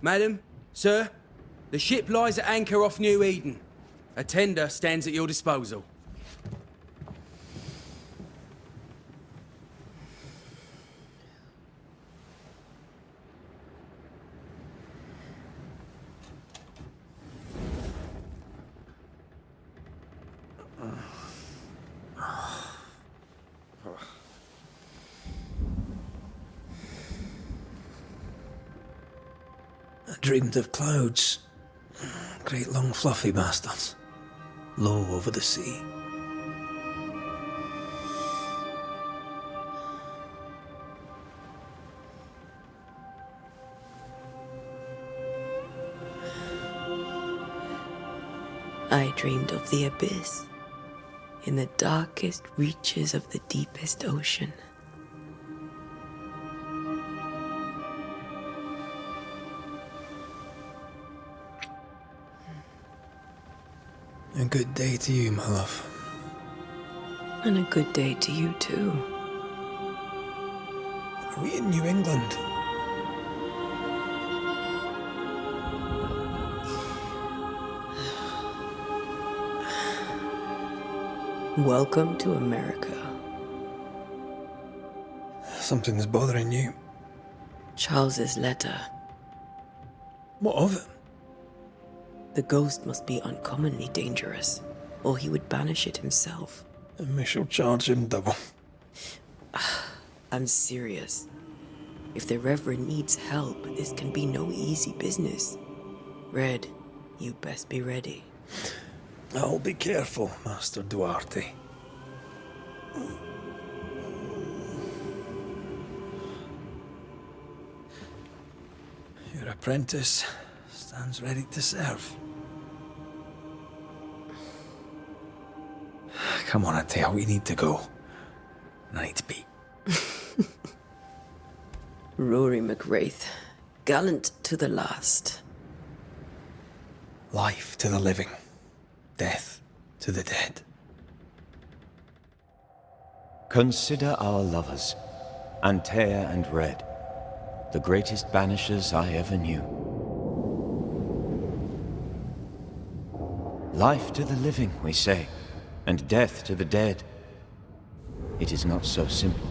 Madam, sir, the ship lies at anchor off New Eden. A tender stands at your disposal. I dreamed of clouds. Great long fluffy bastards. Low over the sea. I dreamed of the abyss, in the darkest reaches of the deepest ocean. A good day to you, my love. And a good day to you too. Are we in New England? Welcome to America. Something's bothering you. Charles's letter. What of it? The ghost must be uncommonly dangerous, or he would banish it himself. And we shall charge him double. I'm serious. If the Reverend needs help, this can be no easy business. Red, you best be ready. I'll be careful, Master Duarte. Your apprentice stands ready to serve. Come on, Atea, we need to go. I need to be. Rory McWraith, gallant to the last. Life to the living, death to the dead. Consider our lovers, Antea and Red, the greatest banishers I ever knew. Life to the living, we say, and death to the dead. It is not so simple.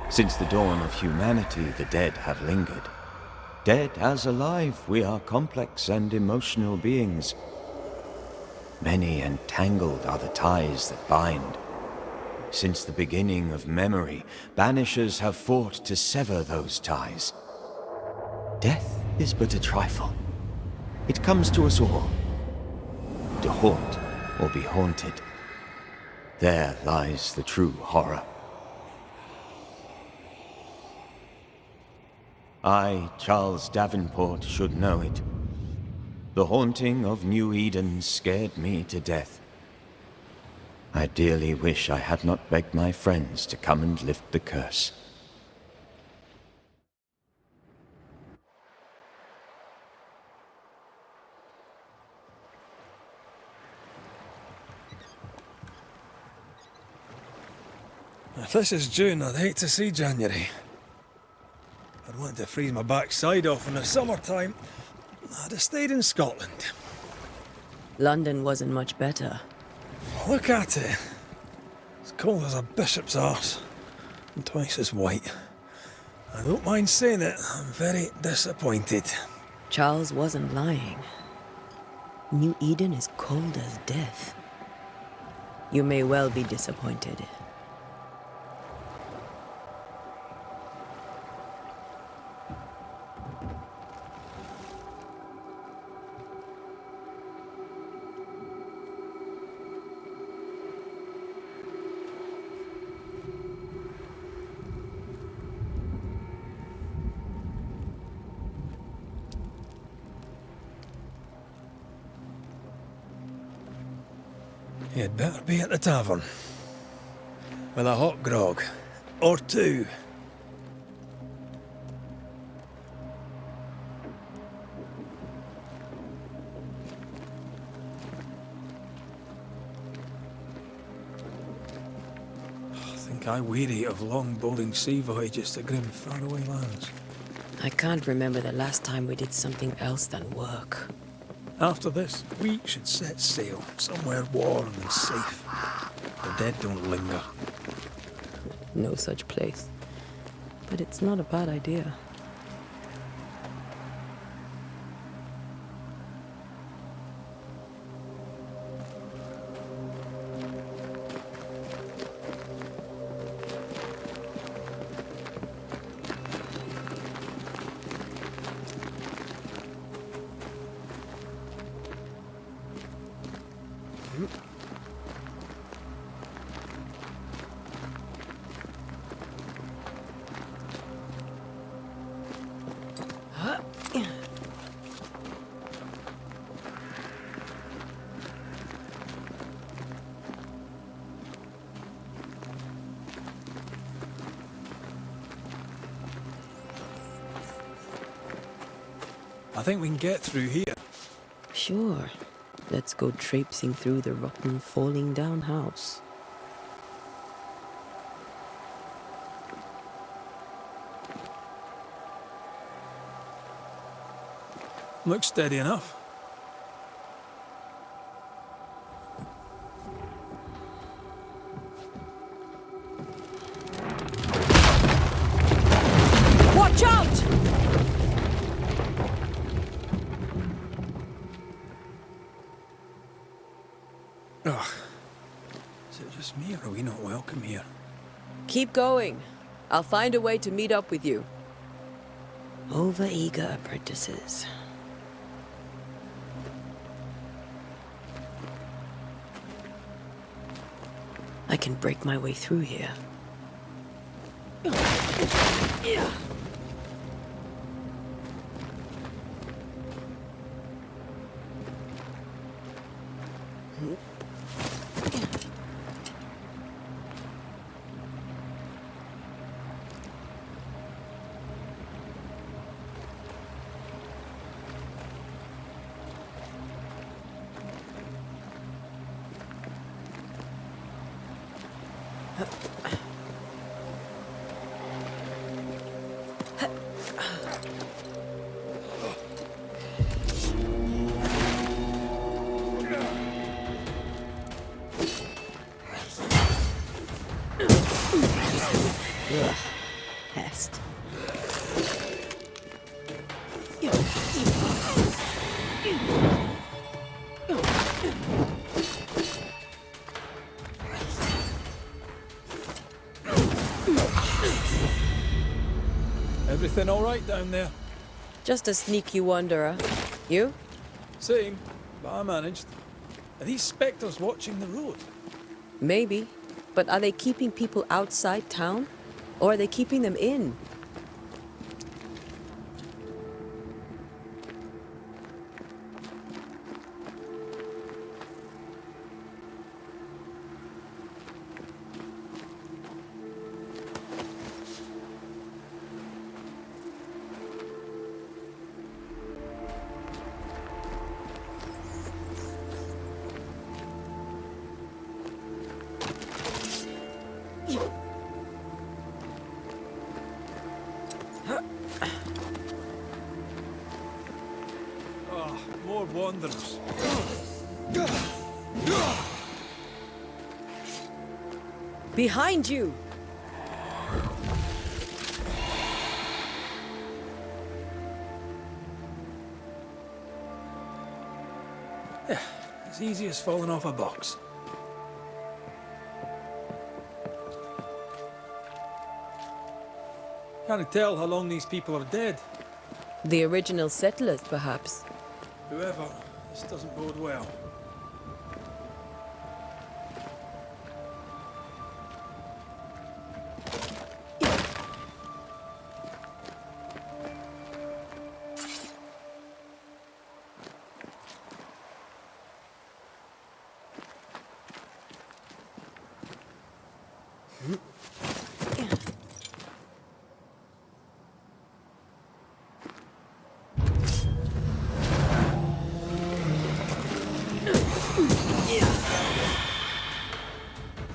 Since the dawn of humanity, the dead have lingered. Dead as alive, we are complex and emotional beings. Many and tangled are the ties that bind. Since the beginning of memory, banishers have fought to sever those ties. Death is but a trifle. It comes to us all. To haunt or be haunted. There lies the true horror. I, Charles Davenport, should know it. The haunting of New Eden scared me to death. I dearly wish I had not begged my friends to come and lift the curse. If this is June, I'd hate to see January. I'd want to freeze my backside off in the summertime. I'd have stayed in Scotland. London wasn't much better. Look at it. As cold as a bishop's arse. And twice as white. I don't mind saying it, I'm very disappointed. Charles wasn't lying. New Eden is cold as death. You may well be disappointed. You'd better be at the tavern. With a hot grog. Or two. I think I weary of long, boring sea voyages to grim, faraway lands. I can't remember the last time we did something else than work. After this, we should set sail somewhere warm and safe. The dead don't linger. No such place. But it's not a bad idea. I think we can get through here. Sure. Let's go traipsing through the rotten, falling down house. Looks steady enough. Watch out! Ugh. Is it just me, or are we not welcome here? Keep going. I'll find a way to meet up with you. Over-eager apprentices. I can break my way through here. Pest. Everything all right down there? Just a sneaky wanderer. You? Same, but I managed. Are these spectres watching the road? Maybe. But are they keeping people outside town? Or are they keeping them in? Oh, more wanderers. Behind you! Yeah, as easy as falling off a box. Can't tell how long these people are dead. The original settlers, perhaps. Whoever, this doesn't bode well.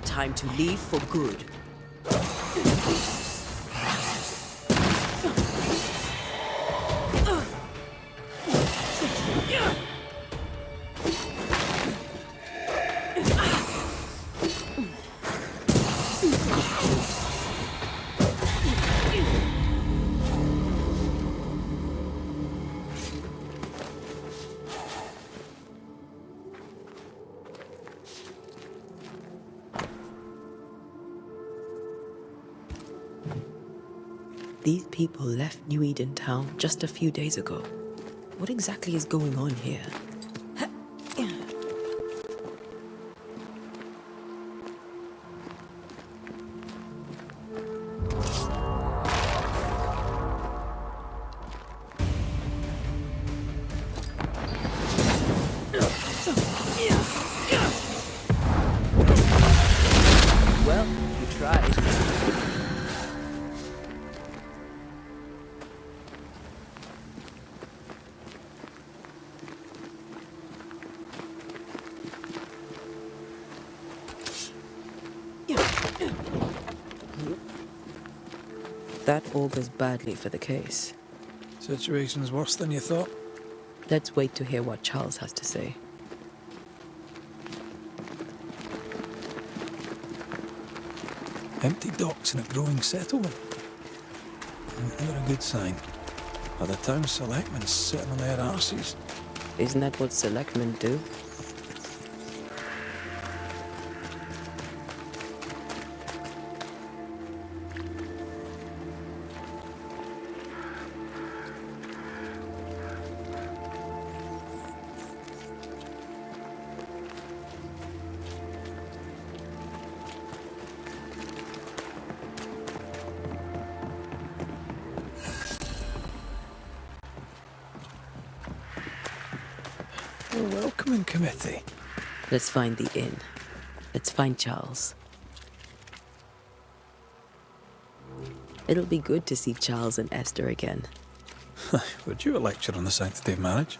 Time to leave for good. These people left New Eden Town just a few days ago. What exactly is going on here? Well, you tried. That augurs badly for the case. Situation's worse than you thought. Let's wait to hear what Charles has to say. Empty docks in a growing settlement. Never a good sign. Are the town selectmen sitting on their arses? Isn't that what selectmen do? A welcoming committee. Let's find the inn. Let's find Charles. It'll be good to see Charles and Esther again. Would you a lecture on the sanctity of marriage?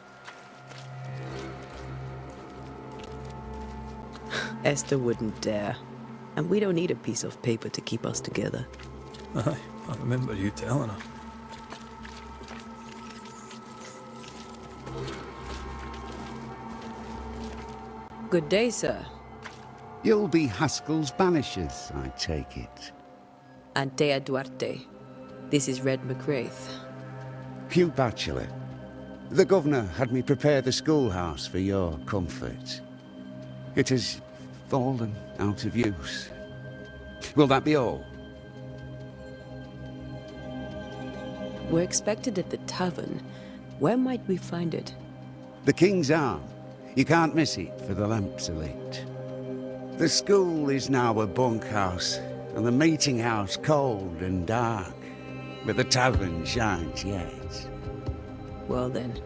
Esther wouldn't dare. And we don't need a piece of paper to keep us together. Aye, I remember you telling her. Good day, sir. You'll be Haskell's banishers, I take it. Antea Duarte. This is Red McWraith. Hugh Bachelor. The governor had me prepare the schoolhouse for your comfort. It has fallen out of use. Will that be all? We're expected at the tavern. Where might we find it? The King's Arm. You can't miss it, for the lamps are lit. The school is now a bunkhouse, and the meeting house cold and dark. But the tavern shines yet. Well then,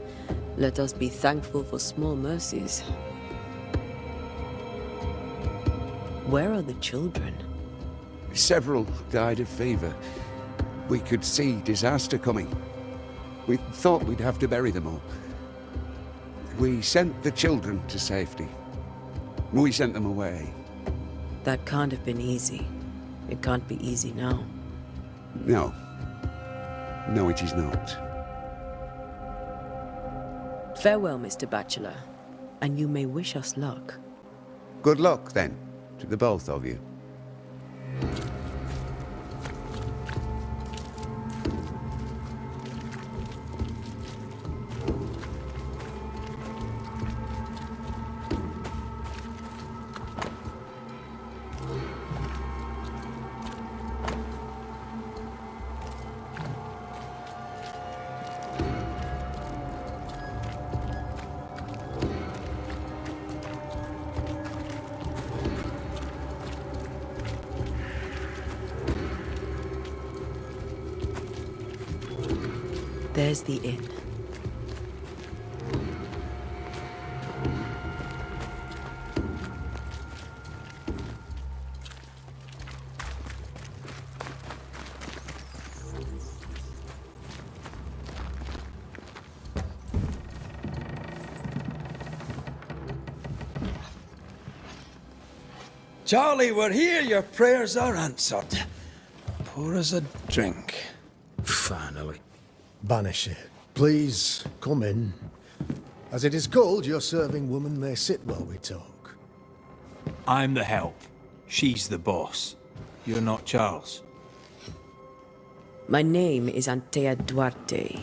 let us be thankful for small mercies. Where are the children? Several died of fever. We could see disaster coming. We thought we'd have to bury them all. We sent the children to safety. We sent them away. That can't have been easy. It can't be easy now. No. No, it is not. Farewell, Mr. Bachelor. And you may wish us luck. Good luck, then, to the both of you. There's the inn. Charlie, we're here. Your prayers are answered. Pour us a drink. Finally. Banisher, please come in. As it is called, your serving woman may sit while we talk. I'm the help. She's the boss. You're not Charles. My name is Antea Duarte.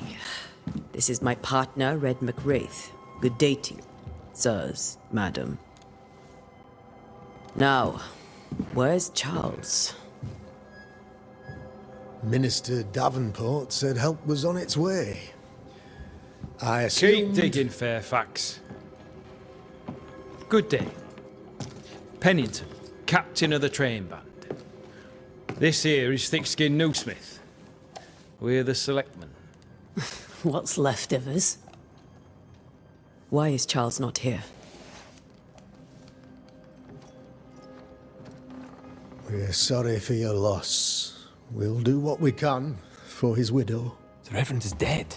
This is my partner, Red McWraith. Good day to you, sirs, madam. Now, where's Charles? Minister Davenport said help was on its way. I assumed... Keep digging, Fairfax. Good day. Pennington, captain of the train band. This here is Thick-Skinned Newsmith. We're the selectmen. What's left of us? Why is Charles not here? We're sorry for your loss. We'll do what we can for his widow. The Reverend is dead.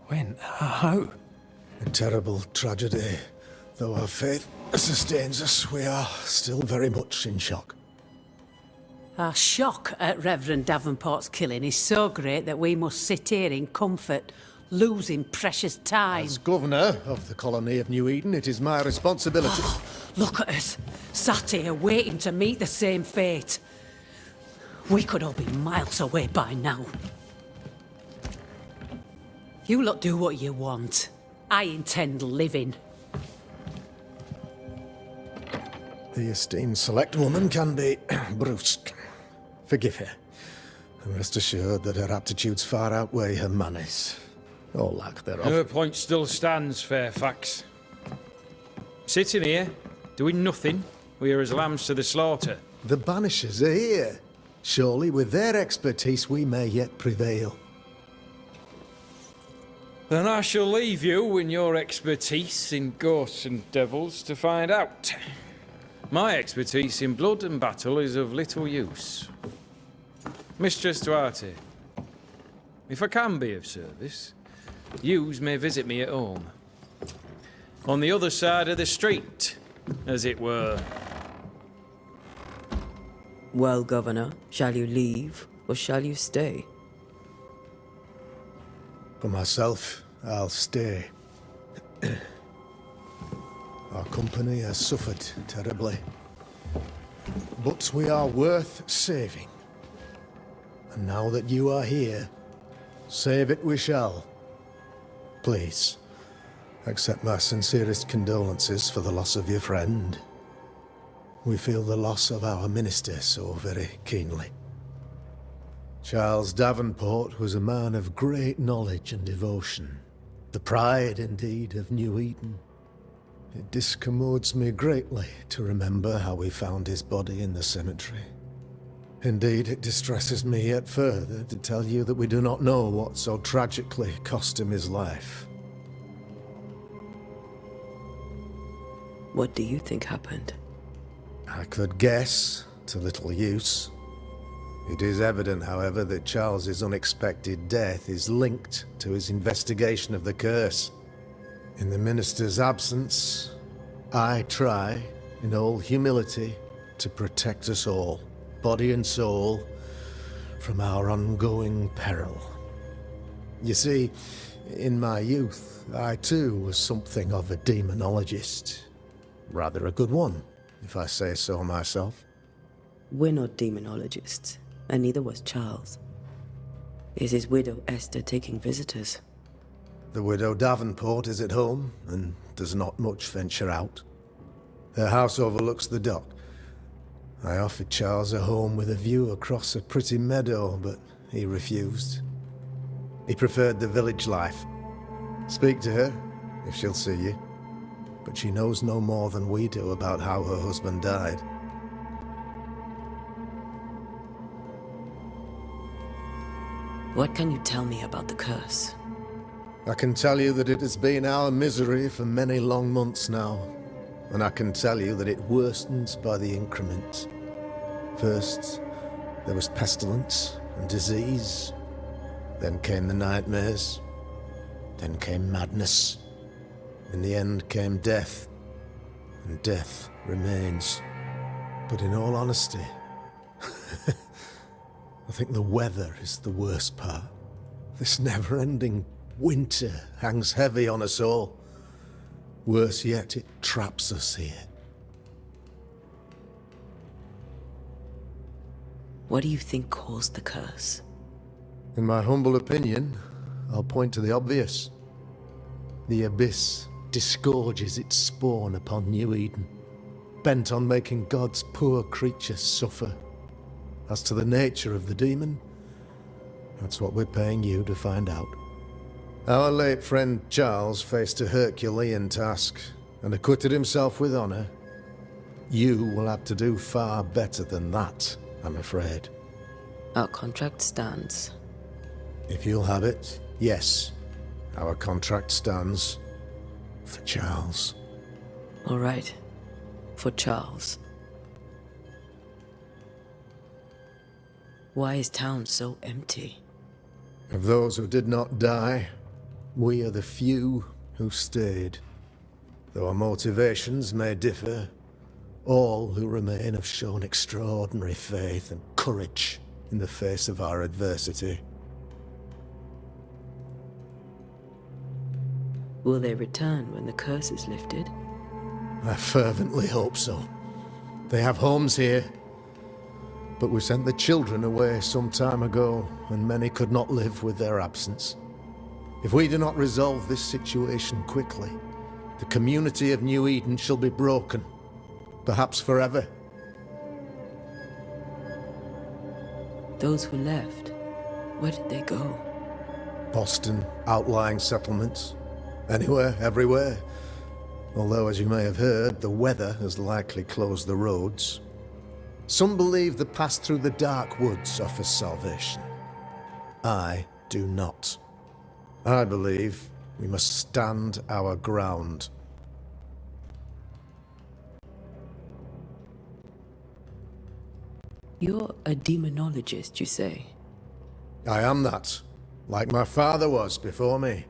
When? How? A terrible tragedy. Though our faith sustains us, we are still very much in shock. Our shock at Reverend Davenport's killing is so great that we must sit here in comfort, losing precious time. As governor of the colony of New Eden, it is my responsibility... Look at us, sat here waiting to meet the same fate. We could all be miles away by now. You lot do what you want. I intend living. The esteemed select woman can be brusque. Forgive her. And rest assured that her aptitudes far outweigh her manners. Or lack thereof. Her point still stands, Fairfax. Sitting here, doing nothing, we are as lambs to the slaughter. The Banishers are here. Surely with their expertise we may yet prevail. Then I shall leave you and your expertise in ghosts and devils to find out. My expertise in blood and battle is of little use. Mistress Duarte, if I can be of service, yous may visit me at home. On the other side of the street, as it were. Well, Governor, shall you leave or shall you stay? For myself, I'll stay. Our company has suffered terribly. But we are worth saving. And now that you are here, save it we shall. Please, accept my sincerest condolences for the loss of your friend. We feel the loss of our minister so very keenly. Charles Davenport was a man of great knowledge and devotion. The pride, indeed, of New Eden. It discommodes me greatly to remember how we found his body in the cemetery. Indeed, it distresses me yet further to tell you that we do not know what so tragically cost him his life. What do you think happened? I could guess, to little use. It is evident, however, that Charles's unexpected death is linked to his investigation of the curse. In the minister's absence, I try, in all humility, to protect us all, body and soul, from our ongoing peril. You see, in my youth, I too was something of a demonologist. Rather a good one, if I say so myself. We're not demonologists, and neither was Charles. Is his widow Esther taking visitors? The widow Davenport is at home, and does not much venture out. Her house overlooks the dock. I offered Charles a home with a view across a pretty meadow, but he refused. He preferred the village life. Speak to her, if she'll see you. But she knows no more than we do about how her husband died. What can you tell me about the curse? I can tell you that it has been our misery for many long months now. And I can tell you that it worsens by the increment. First, there was pestilence and disease. Then came the nightmares. Then came madness. In the end came death. And death remains. But in all honesty, I think the weather is the worst part. This never-ending winter hangs heavy on us all. Worse yet, it traps us here. What do you think caused the curse? In my humble opinion, I'll point to the obvious. The abyss disgorges its spawn upon New Eden, bent on making God's poor creatures suffer. As to the nature of the demon, that's what we're paying you to find out. Our late friend Charles faced a Herculean task and acquitted himself with honor. You will have to do far better than that, I'm afraid. Our contract stands. If you'll have it, yes, our contract stands for Charles. All right. For Charles. Why is town so empty? Of those who did not die, we are the few who stayed. Though our motivations may differ, all who remain have shown extraordinary faith and courage in the face of our adversity. Will they return when the curse is lifted? I fervently hope so. They have homes here, but we sent the children away some time ago, and many could not live with their absence. If we do not resolve this situation quickly, the community of New Eden shall be broken, perhaps forever. Those who left, where did they go? Boston, outlying settlements. Anywhere, everywhere. Although, as you may have heard, the weather has likely closed the roads. Some believe the path through the dark woods offers salvation. I do not. I believe we must stand our ground. You're a demonologist, you say? I am that, like my father was before me.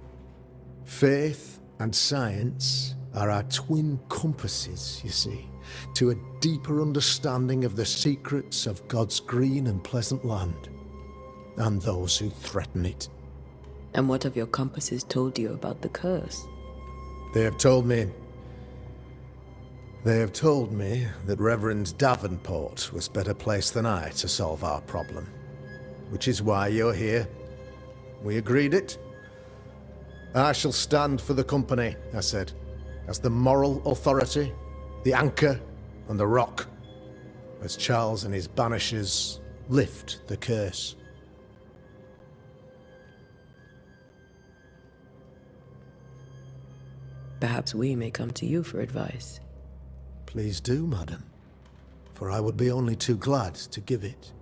Faith and science are our twin compasses, you see, to a deeper understanding of the secrets of God's green and pleasant land, and those who threaten it. And what have your compasses told you about the curse? They have told me that Reverend Davenport was better placed than I to solve our problem, which is why you're here. We agreed it. I shall stand for the company, I said, as the moral authority, the anchor, and the rock, as Charles and his banishers lift the curse. Perhaps we may come to you for advice. Please do, madam, for I would be only too glad to give it.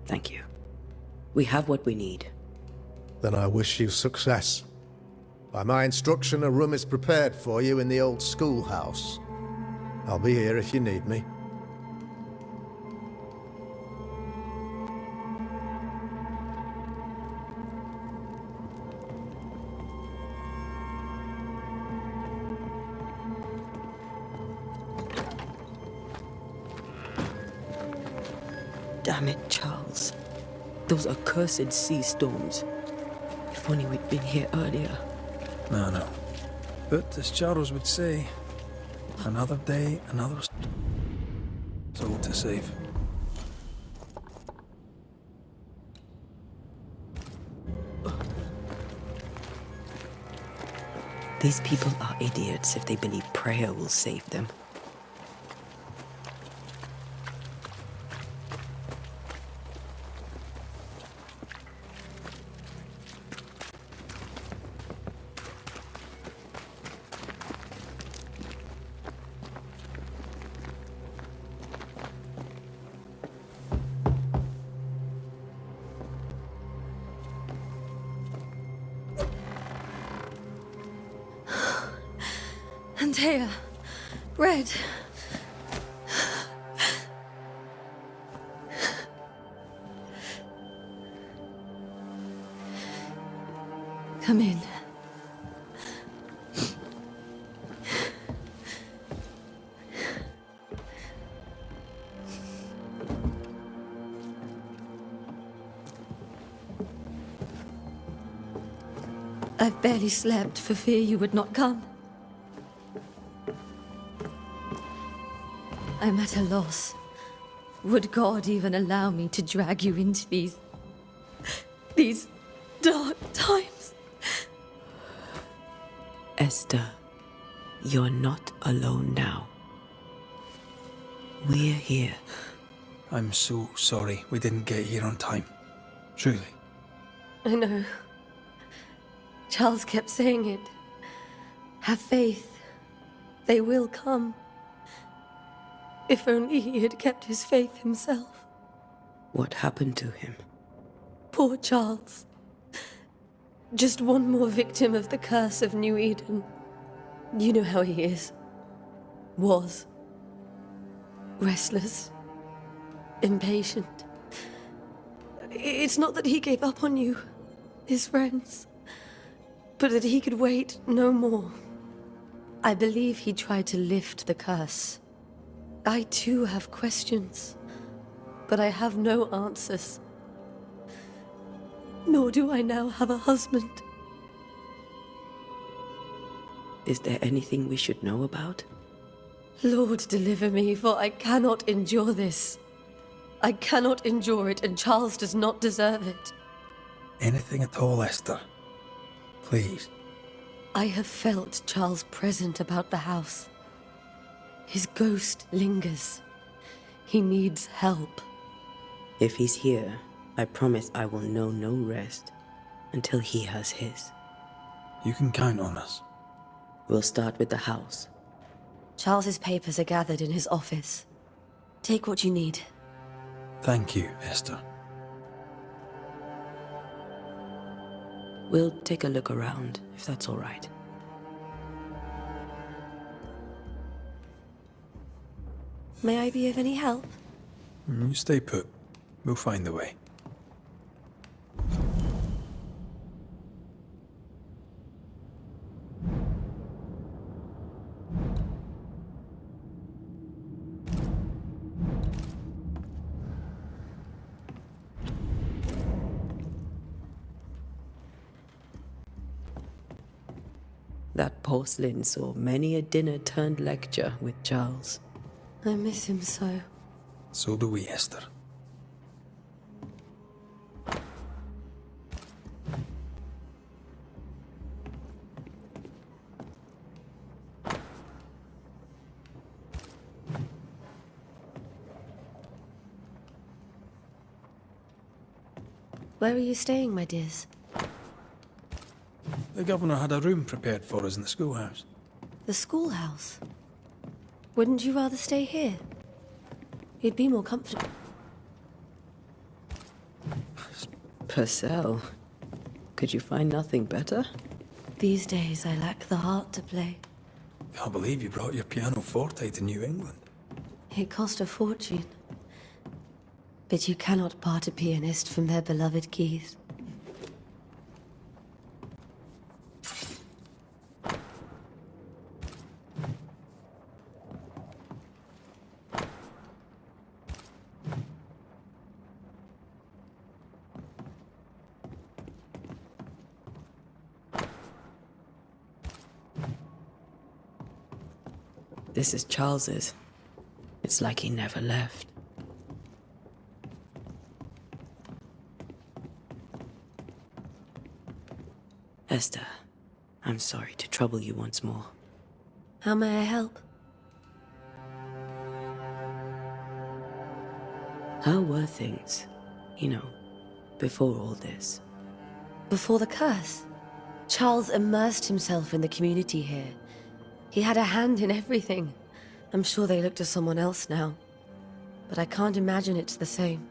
Thank you. We have what we need. Then I wish you success. By my instruction, a room is prepared for you in the old schoolhouse. I'll be here if you need me. Damn it, Charles. Those accursed sea storms. If only we'd been here earlier. No. But as Charles would say, another day, another soul to save. These people are idiots if they believe prayer will save them. Antea, Red. Come in. I've barely slept for fear you would not come. I'm at a loss. Would God even allow me to drag you into these dark times? Esther, you're not alone now. We're here. I'm so sorry we didn't get here on time. Truly. I know. Charles kept saying it. Have faith. They will come. If only he had kept his faith himself. What happened to him? Poor Charles. Just one more victim of the curse of New Eden. You know how he is. Was. Restless. Impatient. It's not that he gave up on you, his friends, but that he could wait no more. I believe he tried to lift the curse. I too have questions, but I have no answers. Nor do I now have a husband. Is there anything we should know about? Lord, deliver me, for I cannot endure this. I cannot endure it, and Charles does not deserve it. Anything at all, Esther. Please. I have felt Charles present about the house. His ghost lingers. He needs help. If he's here, I promise I will know no rest until he has his. You can count on us. We'll start with the house. Charles's papers are gathered in his office. Take what you need. Thank you, Esther. We'll take a look around, if that's all right. May I be of any help? You stay put. We'll find the way. That porcelain saw many a dinner-turned-lecture with Charles. I miss him so. So do we, Esther. Where are you staying, my dears? The governor had a room prepared for us in the schoolhouse. The schoolhouse? Wouldn't you rather stay here? You'd be more comfortable. Purcell, could you find nothing better? These days, I lack the heart to play. Can't believe you brought your pianoforte to New England. It cost a fortune. But you cannot part a pianist from their beloved keys. This is Charles's. It's like he never left. Esther, I'm sorry to trouble you once more. How may I help? How were things, before all this? Before the curse, Charles immersed himself in the community here. He had a hand in everything. I'm sure they look to someone else now, but I can't imagine it's the same.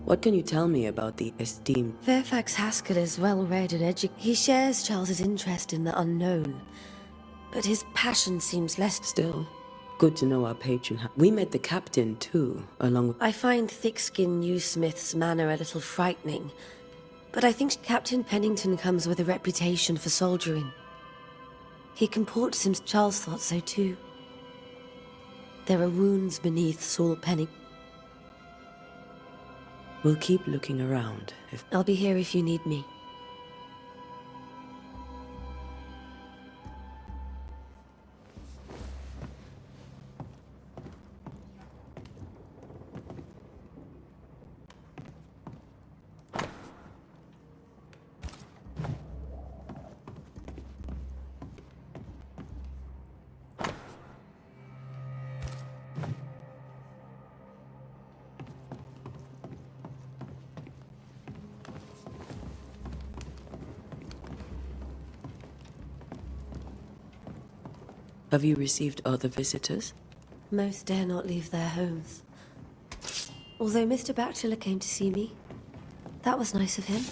What can you tell me about the esteemed... Fairfax Haskell is well-read and educated. He shares Charles's interest in the unknown, but his passion seems less... Still, good to know our patron... We met the captain, too, along with... I find thick-skinned New Smith's manner a little frightening, but I think Captain Pennington comes with a reputation for soldiering. He comports him... Charles thought so, too. There are wounds beneath Saul Pennington. We'll keep looking around. I'll be here if you need me. Have you received other visitors? Most dare not leave their homes. Although Mr. Bachelor came to see me. That was nice of him.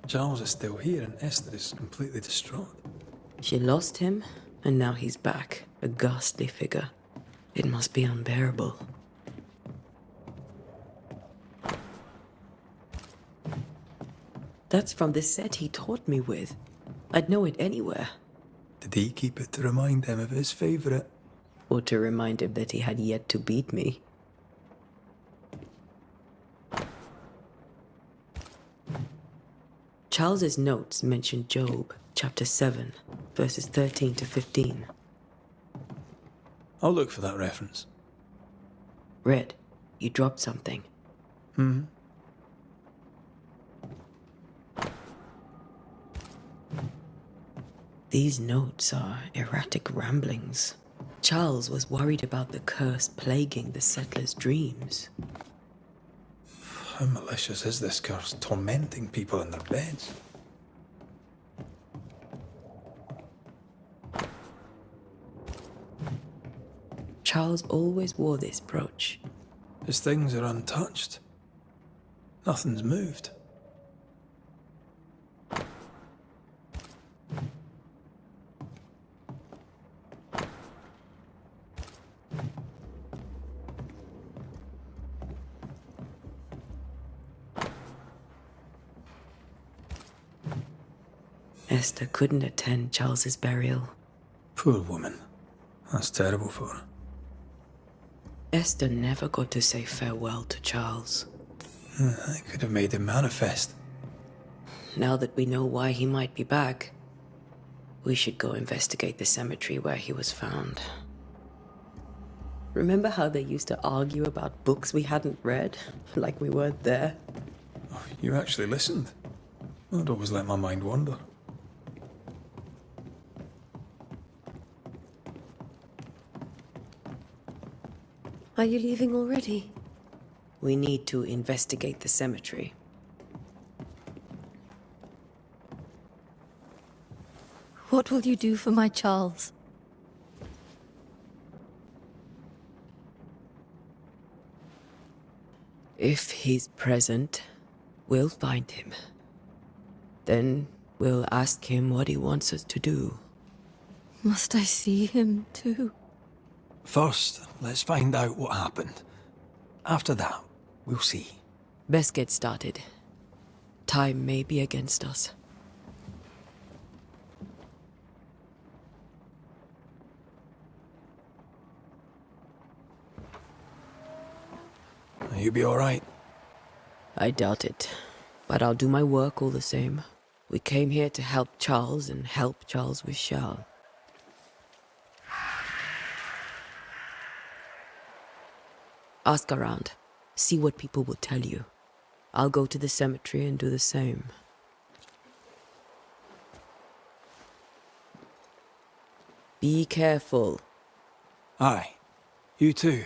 Charles is still here and Esther is completely distraught. She lost him, and now he's back, a ghastly figure. It must be unbearable. That's from the set he taught me with. I'd know it anywhere. Did he keep it to remind him of his favourite? Or to remind him that he had yet to beat me. Charles's notes mention Job, chapter 7, verses 13 to 15. I'll look for that reference. Red, you dropped something. These notes are erratic ramblings. Charles was worried about the curse plaguing the settlers' dreams. How malicious is this curse, tormenting people in their beds? Charles always wore this brooch. His things are untouched. Nothing's moved. Esther couldn't attend Charles's burial. Poor woman. That's terrible for her. Esther never got to say farewell to Charles. I could have made him manifest. Now that we know why he might be back, we should go investigate the cemetery where he was found. Remember how they used to argue about books we hadn't read? Like we weren't there? Oh, you actually listened. I'd always let my mind wander. Are you leaving already? We need to investigate the cemetery. What will you do for my Charles? If he's present, we'll find him. Then we'll ask him what he wants us to do. Must I see him too? First, let's find out what happened. After that, we'll see. Best get started. Time may be against us. You be all right? I doubt it, but I'll do my work all the same. We came here to help Charles and help Charles with Charles. Ask around. See what people will tell you. I'll go to the cemetery and do the same. Be careful. Aye. You too.